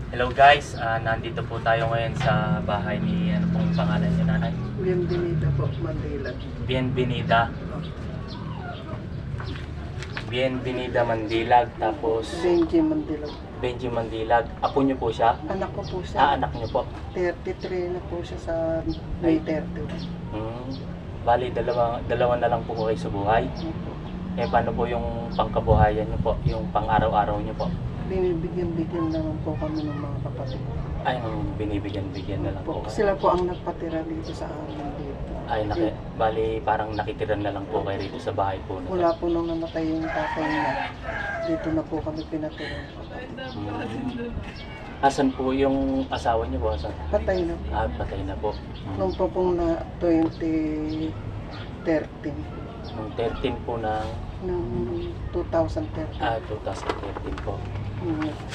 Hello guys, nandito po tayo ngayon sa bahay ni ano pong pangalan niyo, nanay? Bienvenida po, Manila. Bienvenida. Bienvenida Mandilag, tapos Benji Mandilag. Benji Mandilag. Apo niyo po siya? Anak ko po siya. Anak niyo po. 33 na po siya sa May 30. Bali, dalawa na lang po kayo sa buhay. Paano po yung pangkabuhayan niyo po? Yung pang-araw-araw niyo po? Binibigyan naman po kami ng mga kapatid. Ay, binibigyan na lang po. Sila po ang nagpatira dito sa amin dito. Ay, bali, parang nakitira na lang po kayo rito sa bahay po. Wala po nung namatay yung tatay niya. Dito na po kami pinatira. Asan po yung asawa niyo po? Asan? Patay na po. Patay na po. Nung po pong na 2013. Nung 13 po ng Nung 2013. 2013 po.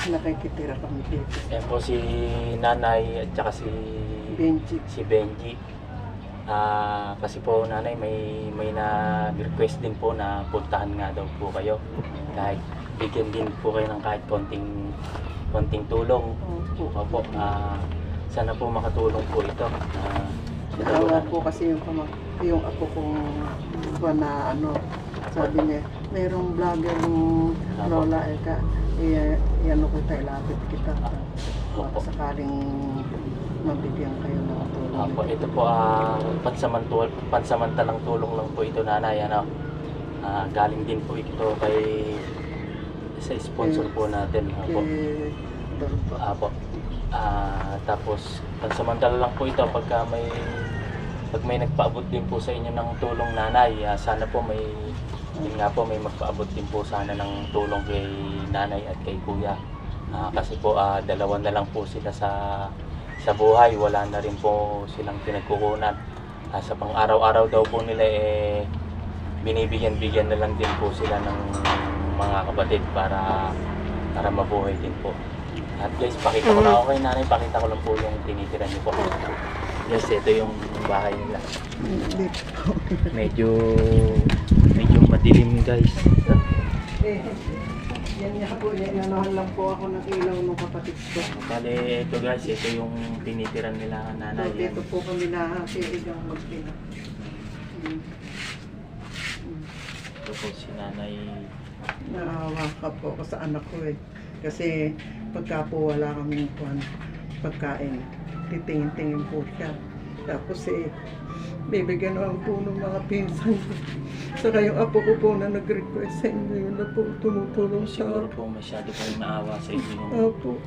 Nakikitira kami dito. Yan po si nanay at saka si Benji. Benji. Kasi po nanay may na-request din po na puntahan nga daw po kayo. Kahit bigyan din po kayo ng kahit konting tulong. Opo. Sana po makatulong po ito. Naawa po kasi yung ako kong na sabi niya, mayroong vlogger ng Lola Eka, yan ko tayo, lapit kita. Baka sakaling mabigyan kayo ng tulong. Ito po, pansamantalang tulong lang po ito, nanay. Galing din po ito sa sponsor po natin. Tapos pansamantala lang po ito pag may nagpaabot din po sa inyo ng tulong, nanay. Sana po may magpaabot din po sana ng tulong kay nanay at kay kuya. Kasi po dalawa na lang po sila sa buhay, wala na rin po silang pinagkukunan. Sa pang-araw-araw daw po nila binibigyan na lang din po sila ng mga kapatid para mabuhay din po. At guys, pakita ko na ako kay nanay, pakita ko lang po yung tinitira niyo po. Yes, ito yung bahay nila. Medyo madilim guys. Yan nga po, nanahan lang po ako ng ilaw ng kapatid ko. Bale, ito guys, ito yung tinitiran nila nanay. Dito po kami nakakiligang magpina. Ito po si nanay. Naawa ka po ako sa anak ko Kasi pagka po wala kaming pagkain, titingin-tingin po siya. Tapos bibigyan naman po ng mga pinsan ko. Saka yung apo ko po na nag-request sa inyo, yun na po tumutulong siya. Siguro po masyado pong naawa sa inyo. Opo.